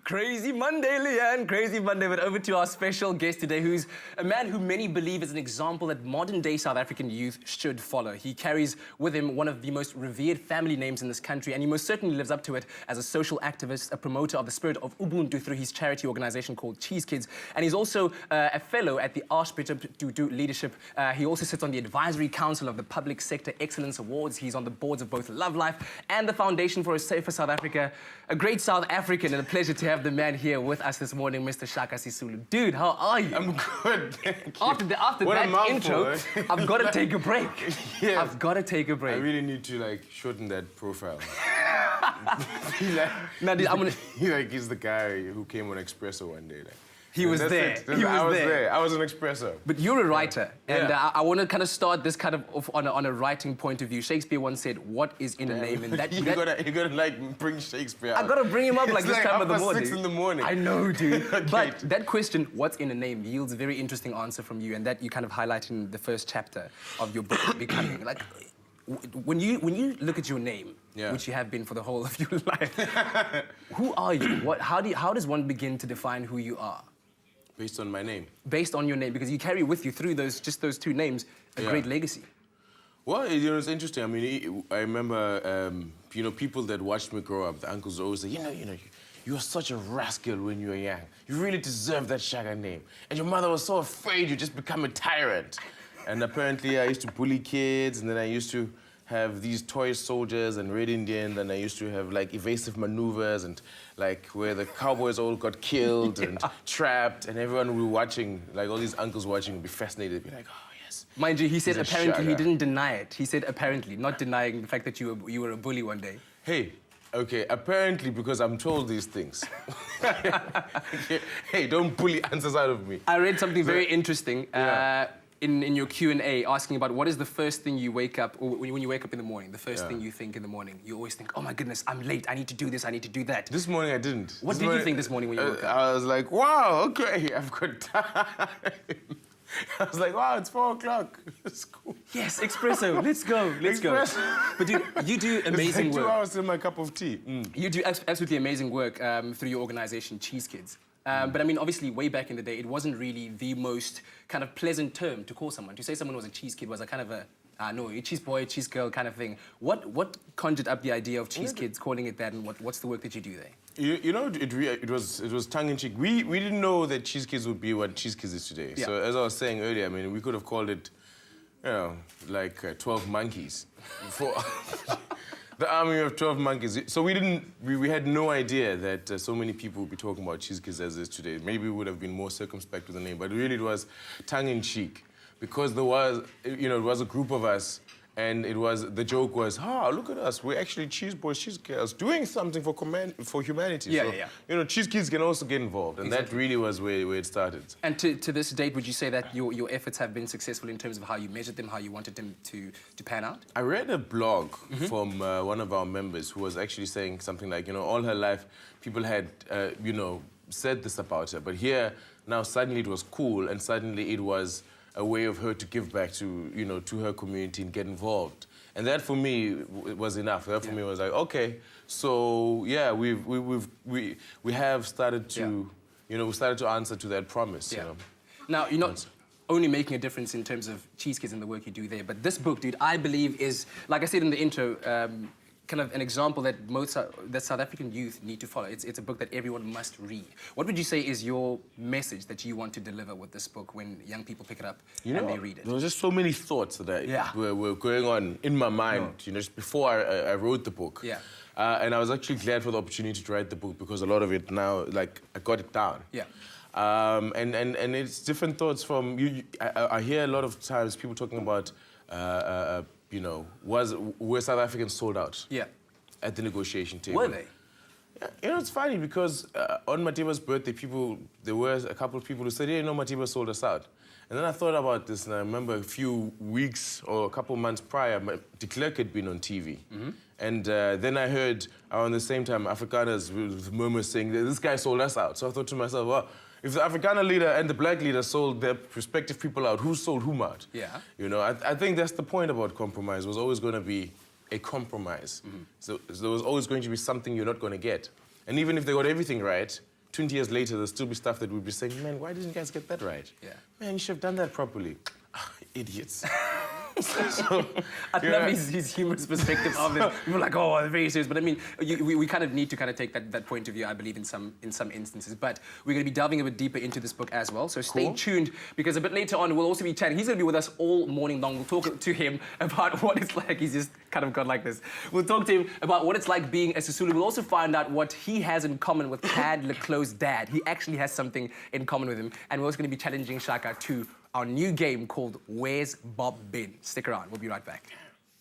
Crazy Monday, Leanne. Crazy Monday. But over to our special guest today, who's a man who many believe is an example that modern-day South African youth should follow. He carries with him one of the most revered family names in this country, and he most certainly lives up to it as a social activist, a promoter of the spirit of Ubuntu through his charity organization called Cheese Kids. And he's also a fellow at the Archbishop Tutu Leadership. He also sits on the advisory council of the Public Sector Excellence Awards. He's on the boards of both Love Life and the Foundation for a Safer South Africa. A great South African, and a pleasure to have the man here with us this morning, Mr. Shaka Sisulu. Dude, how are you? I'm good, thank you. After that intro, I've got to take a break. Yeah. I've got to take a break. I really need to shorten that profile. Now, dude, I'm gonna... He's the guy who came on Espresso one day. He was there. I was there. I was an Espresso. But you're a writer, and Yeah. I want to kind of start this kind of off on a writing point of view. Shakespeare once said, "What is in a name?" And that you gotta bring Shakespeare. I gotta bring him up It's this time of the morning. 6 in the morning. I know, dude. Okay. But that question, "What's in a name?" yields a very interesting answer from you, and that you kind of highlight in the first chapter of your book, Becoming. Like, when you look at your name, Yeah. which you have been for the whole of your life, who are you? How does one begin to define who you are? Based on my name. Based on your name, because you carry with you through those two names a Yeah. great legacy. Well, it's interesting. I mean, I remember, people that watched me grow up, the uncles always say, you were such a rascal when you were young. You really deserve that Shaka name. And your mother was so afraid you'd just become a tyrant. And apparently I used to bully kids, and then I used to have these toy soldiers and Red Indian, and I used to have evasive maneuvers and where the cowboys all got killed and trapped, and everyone would be watching, all these uncles watching would be fascinated, be like, oh yes. Mind you, he said He's a apparently, he Shaka. didn't deny it. He said apparently, not denying the fact that you were a bully one day. Hey, okay, apparently because I'm told these things. Hey, don't bully answers out of me. I read something very interesting Yeah. in your Q&A asking about what is the first thing you wake up, or when you wake up in the morning, the first Yeah. thing you think in the morning. You always think, oh my goodness, I'm late, I need to do this, I need to do that. This morning I didn't. What did you think this morning when you woke up? I was like, wow, okay, I've got time. I was like, wow, it's 4 o'clock. It's cool. Yes, espresso, let's go, let's go. Espresso. But dude, you do amazing it's like 2 work. hours till my cup of tea. You do absolutely amazing work through your organization, Cheese Kids. But I mean, obviously, way back in the day, it wasn't really the most kind of pleasant term to call someone. To say someone was a cheese kid was a kind of a, no, a cheese boy, cheese girl kind of thing. What conjured up the idea of Cheese Kids, calling it that, and what's the work that you do there? It was tongue-in-cheek. We didn't know that Cheese Kids would be what Cheese Kids is today. Yeah. So as I was saying earlier, I mean, we could have called it, 12 monkeys. For the army of 12 monkeys. So we had no idea that so many people would be talking about Cheese Kids as is today. Maybe we would have been more circumspect with the name, but really it was tongue-in-cheek. Because there was, it was a group of us, and the joke was, look at us, we're actually cheese boys, cheese girls, doing something for humanity. Yeah, so, Cheese Kids can also get involved, and that really was where it started. And to this date, would you say that your efforts have been successful in terms of how you measured them, how you wanted them to pan out? I read a blog from one of our members who was actually saying something like, all her life, people had, said this about her, but here, now suddenly it was cool, and suddenly it was a way of her to give back to, to her community and get involved. And that for me was enough. That for me was like, okay, so yeah, we have started to, we started to answer to that promise. Yeah. Now, you're not only making a difference in terms of Cheese Kids and the work you do there, but this book, dude, I believe is, like I said in the intro, kind of an example that that South African youth need to follow. It's a book that everyone must read. What would you say is your message that you want to deliver with this book when young people pick it up and they read it? There was just so many thoughts that were going on in my mind, just before I wrote the book. Yeah. And I was actually glad for the opportunity to write the book because a lot of it now, I got it down. Yeah. And it's different thoughts from you. I hear a lot of times people talking about, were South Africans sold out? Yeah. At the negotiation table. Were they? Yeah, it's funny because on Matiba's birthday, there were a couple of people who said, Matiba sold us out. And then I thought about this, and I remember a few weeks or a couple of months prior, de Klerk had been on TV. And then I heard around the same time Afrikaners with murmurs saying, this guy sold us out. So I thought to myself, well, if the Afrikaner leader and the black leader sold their respective people out, who sold whom out? Yeah. I think that's the point about compromise. It was always going to be a compromise. So there was always going to be something you're not going to get. And even if they got everything right, 20 years later, there'll still be stuff that we'd be saying, man, why didn't you guys get that right? Yeah. Man, you should have done that properly. Idiots. I love his humorous perspective of it. People are like, oh, they're very serious. But I mean, we kind of need to kind of take that point of view, I believe, in some instances. But we're going to be delving a bit deeper into this book as well. So stay tuned, because a bit later on, we'll also be chatting. He's going to be with us all morning long. We'll talk to him about what it's like. He's just kind of gone like this. We'll talk to him about what it's like being a Sisulu. We'll also find out what he has in common with Tad Leclose's dad. He actually has something in common with him. And we're also going to be challenging Shaka to our new game called Where's Bob Been? Stick around, we'll be right back.